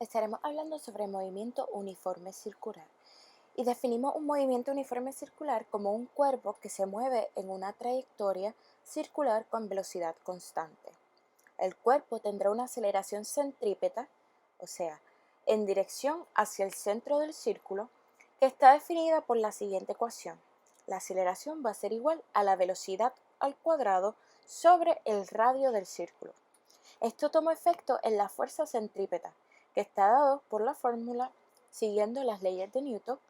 Estaremos hablando sobre movimiento uniforme circular y definimos un movimiento uniforme circular como un cuerpo que se mueve en una trayectoria circular con velocidad constante. El cuerpo tendrá una aceleración centrípeta, o sea, en dirección hacia el centro del círculo, que está definida por la siguiente ecuación. La aceleración va a ser igual a la velocidad al cuadrado sobre el radio del círculo. Esto toma efecto en la fuerza centrípeta, que está dado por la fórmula siguiendo las leyes de Newton.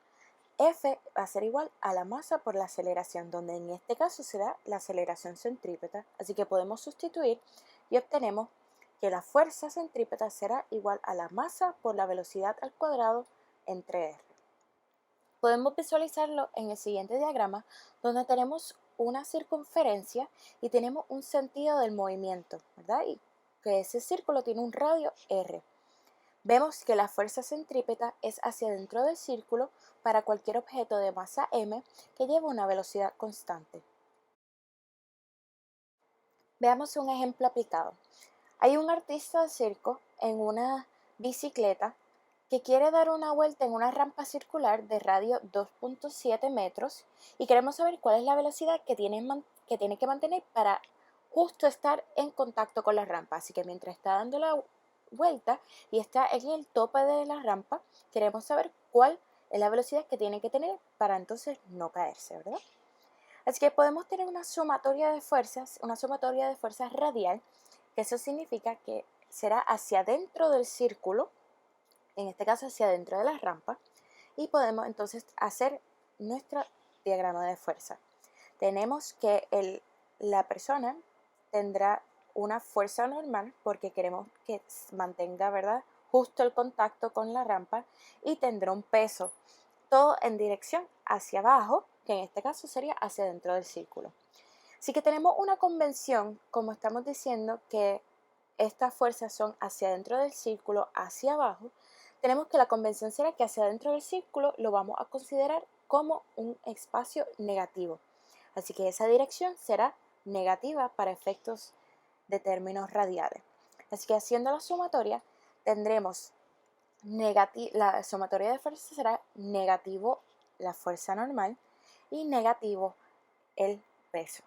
F va a ser igual a la masa por la aceleración, donde en este caso será la aceleración centrípeta. Así que podemos sustituir y obtenemos que la fuerza centrípeta será igual a la masa por la velocidad al cuadrado entre R. Podemos visualizarlo en el siguiente diagrama, donde tenemos una circunferencia y tenemos un sentido del movimiento, ¿verdad? Y que ese círculo tiene un radio R. Vemos que la fuerza centrípeta es hacia dentro del círculo para cualquier objeto de masa m que lleva una velocidad constante. Veamos un ejemplo aplicado. Hay un artista de circo en una bicicleta que quiere dar una vuelta en una rampa circular de radio 2.7 metros y queremos saber cuál es la velocidad que tiene que mantener para justo estar en contacto con la rampa. Así que mientras está dando la vuelta y está en el tope de la rampa, queremos saber cuál es la velocidad que tiene que tener para entonces no caerse, ¿verdad? Así que podemos tener una sumatoria de fuerzas radial, que eso significa que será hacia adentro del círculo, en este caso hacia adentro de la rampa, y podemos entonces hacer nuestro diagrama de fuerza. Tenemos que la persona tendrá una fuerza normal porque queremos que mantenga, ¿verdad?, justo el contacto con la rampa, y tendrá un peso, todo en dirección hacia abajo, que en este caso sería hacia dentro del círculo. Así que tenemos una convención, como estamos diciendo, que estas fuerzas son hacia adentro del círculo, hacia abajo. Tenemos que la convención será que hacia adentro del círculo lo vamos a considerar como un espacio negativo. Así que esa dirección será negativa para efectos de términos radiales. Así que haciendo la sumatoria tendremos la sumatoria de fuerzas será negativo la fuerza normal y negativo el peso,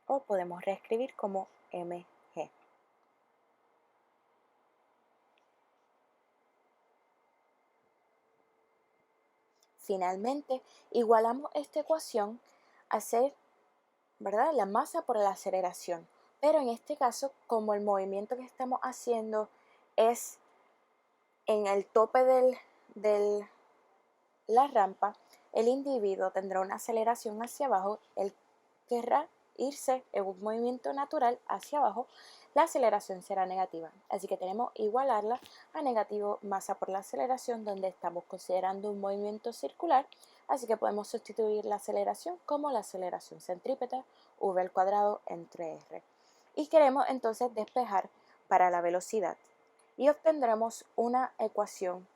o podemos reescribir como mg. Finalmente, igualamos esta ecuación a ser, ¿verdad?, la masa por la aceleración, pero en este caso, como el movimiento que estamos haciendo es en el tope de la rampa, el individuo tendrá una aceleración hacia abajo, él querrá irse en un movimiento natural hacia abajo, la aceleración será negativa. Así que tenemos que igualarla a negativo masa por la aceleración, donde estamos considerando un movimiento circular, así que podemos sustituir la aceleración como la aceleración centrípeta, v al cuadrado entre r. Y queremos entonces despejar para la velocidad y obtendremos una ecuación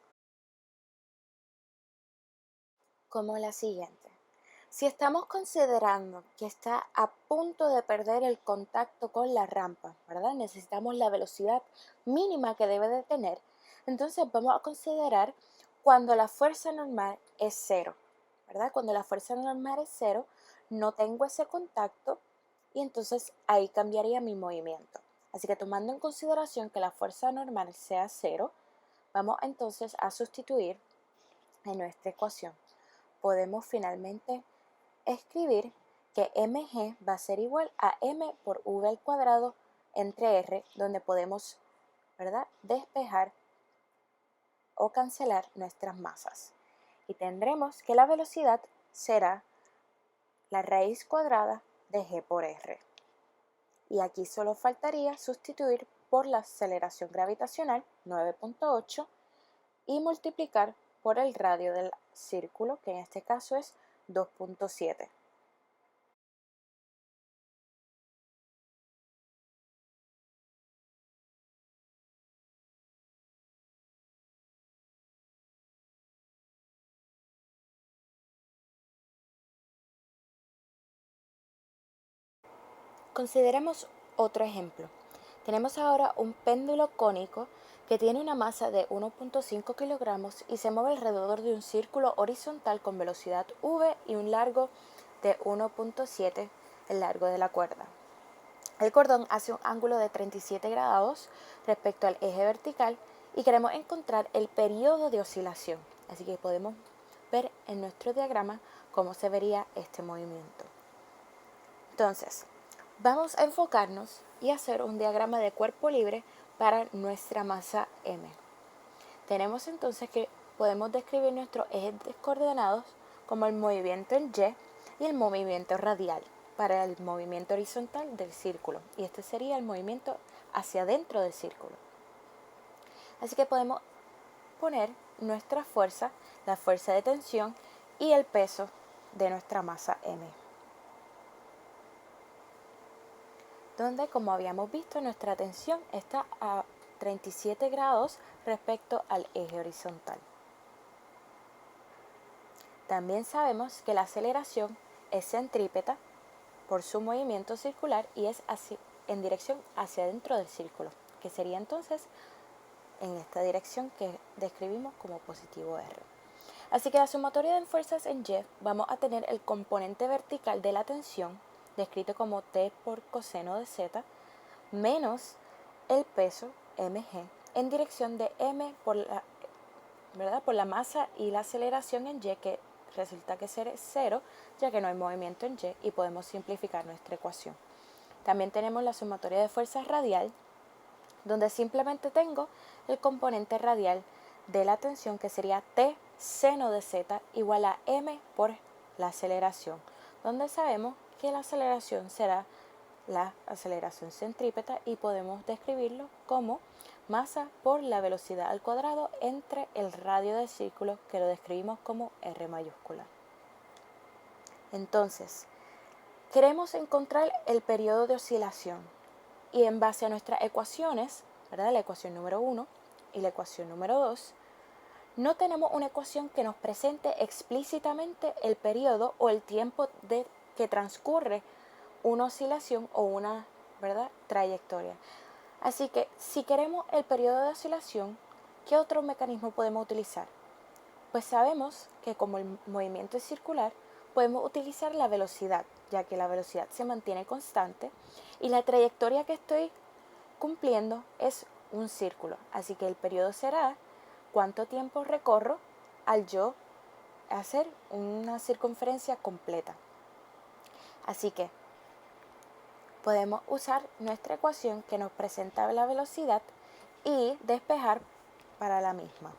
como la siguiente. Si estamos considerando que está a punto de perder el contacto con la rampa, ¿verdad? Necesitamos la velocidad mínima que debe de tener. Entonces vamos a considerar cuando la fuerza normal es cero, ¿verdad? Cuando la fuerza normal es cero, no tengo ese contacto y entonces ahí cambiaría mi movimiento. Así que tomando en consideración que la fuerza normal sea cero, vamos entonces a sustituir en nuestra ecuación. Podemos finalmente escribir que mg va a ser igual a m por v al cuadrado entre r, donde podemos, ¿verdad?, despejar o cancelar nuestras masas. Y tendremos que la velocidad será la raíz cuadrada de g por r. Y aquí solo faltaría sustituir por la aceleración gravitacional, 9.8, y multiplicar por el radio del círculo, que en este caso es 2.7. Consideremos otro ejemplo. Tenemos ahora un péndulo cónico que tiene una masa de 1.5 kilogramos y se mueve alrededor de un círculo horizontal con velocidad v y un largo de 1.7 el largo de la cuerda. El cordón hace un ángulo de 37 grados respecto al eje vertical y queremos encontrar el periodo de oscilación. Así que podemos ver en nuestro diagrama cómo se vería este movimiento. Entonces, vamos a enfocarnos y hacer un diagrama de cuerpo libre para nuestra masa M. Tenemos entonces que podemos describir nuestros ejes coordenados como el movimiento en Y y el movimiento radial para el movimiento horizontal del círculo. Y este sería el movimiento hacia adentro del círculo. Así que podemos poner nuestra fuerza, la fuerza de tensión y el peso de nuestra masa M. Donde, como habíamos visto, nuestra tensión está a 37 grados respecto al eje horizontal. También sabemos que la aceleración es centrípeta por su movimiento circular y es en dirección hacia adentro del círculo, que sería entonces en esta dirección que describimos como positivo R. Así que la sumatoria de fuerzas en Y vamos a tener el componente vertical de la tensión, descrito como T por coseno de Z, menos el peso mg en dirección de m por la masa y la aceleración en Y, que resulta que será 0, ya que no hay movimiento en Y, y podemos simplificar nuestra ecuación. También tenemos la sumatoria de fuerzas radial, donde simplemente tengo el componente radial de la tensión, que sería T seno de Z igual a m por la aceleración, donde sabemos que la aceleración será la aceleración centrípeta y podemos describirlo como masa por la velocidad al cuadrado entre el radio del círculo, que lo describimos como R mayúscula. Entonces, queremos encontrar el periodo de oscilación y en base a nuestras ecuaciones, ¿verdad? La ecuación número 1 y la ecuación número 2, no tenemos una ecuación que nos presente explícitamente el periodo o el tiempo que transcurre una oscilación o una, ¿verdad?, trayectoria. Así que si queremos el periodo de oscilación, ¿qué otro mecanismo podemos utilizar? Pues sabemos que como el movimiento es circular, podemos utilizar la velocidad, ya que la velocidad se mantiene constante y la trayectoria que estoy cumpliendo es un círculo. Así que el periodo será cuánto tiempo recorro al yo hacer una circunferencia completa. Así que podemos usar nuestra ecuación que nos presenta la velocidad y despejar para la misma.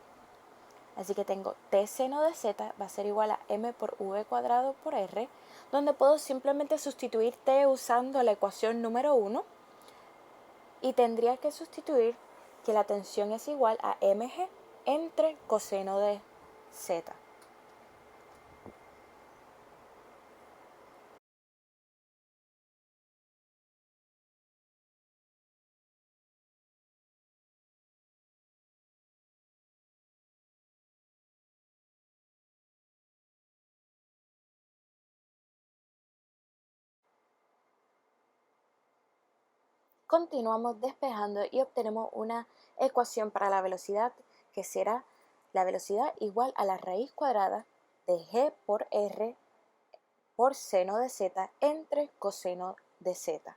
Así que tengo T seno de Z va a ser igual a m por v cuadrado por r, donde puedo simplemente sustituir T usando la ecuación número 1 y tendría que sustituir que la tensión es igual a mg entre coseno de Z. Continuamos despejando y obtenemos una ecuación para la velocidad que será la velocidad igual a la raíz cuadrada de g por r por seno de z entre coseno de z.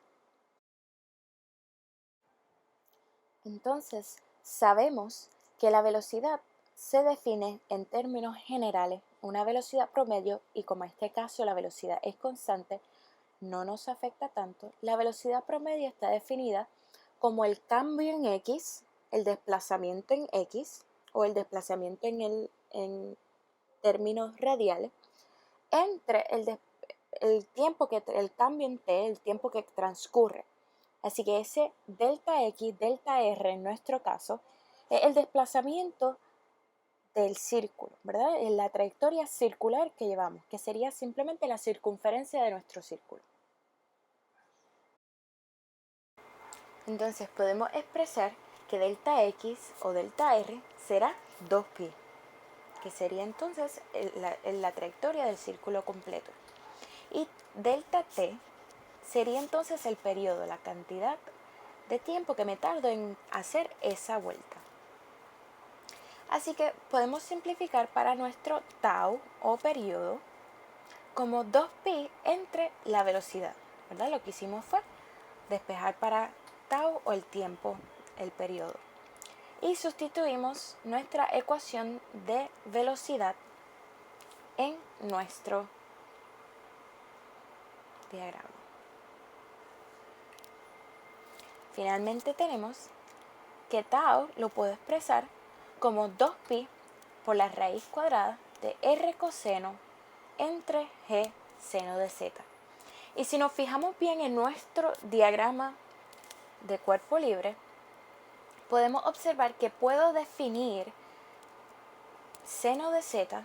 Entonces, sabemos que la velocidad se define en términos generales, una velocidad promedio, y como en este caso la velocidad es constante, no nos afecta tanto. La velocidad promedio está definida como el cambio en X, el desplazamiento en X o el desplazamiento en términos radiales entre el tiempo el cambio en T, el tiempo que transcurre. Así que ese delta X, delta R en nuestro caso, es el desplazamiento del círculo, ¿verdad? En la trayectoria circular que llevamos, que sería simplemente la circunferencia de nuestro círculo. Entonces podemos expresar que delta X o delta R será 2pi, que sería entonces la trayectoria del círculo completo. Y delta T sería entonces el periodo, la cantidad de tiempo que me tardo en hacer esa vuelta. Así que podemos simplificar para nuestro tau o periodo como 2pi entre la velocidad, ¿verdad? Lo que hicimos fue despejar para tau o el tiempo, el periodo. Y sustituimos nuestra ecuación de velocidad en nuestro diagrama. Finalmente tenemos que tau lo puedo expresar como 2pi por la raíz cuadrada de r coseno entre g seno de z. Y si nos fijamos bien en nuestro diagrama de cuerpo libre, podemos observar que puedo definir seno de z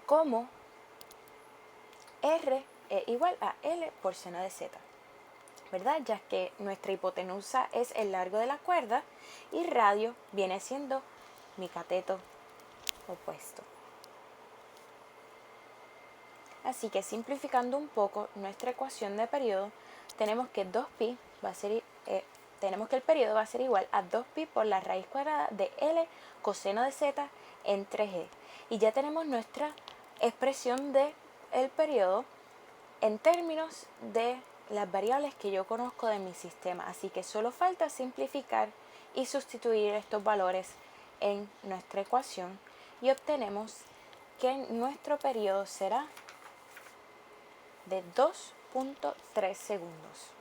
como r es igual a L por seno de z, ¿verdad? Ya que nuestra hipotenusa es el largo de la cuerda y radio viene siendo mi cateto opuesto. Así que simplificando un poco nuestra ecuación de periodo, tenemos que 2pi va a ser, tenemos que el periodo va a ser igual a 2pi por la raíz cuadrada de L coseno de z entre g. Y ya tenemos nuestra expresión del periodo en términos de las variables que yo conozco de mi sistema. Así que solo falta simplificar y sustituir estos valores en nuestra ecuación y obtenemos que nuestro periodo será de 2.3 segundos.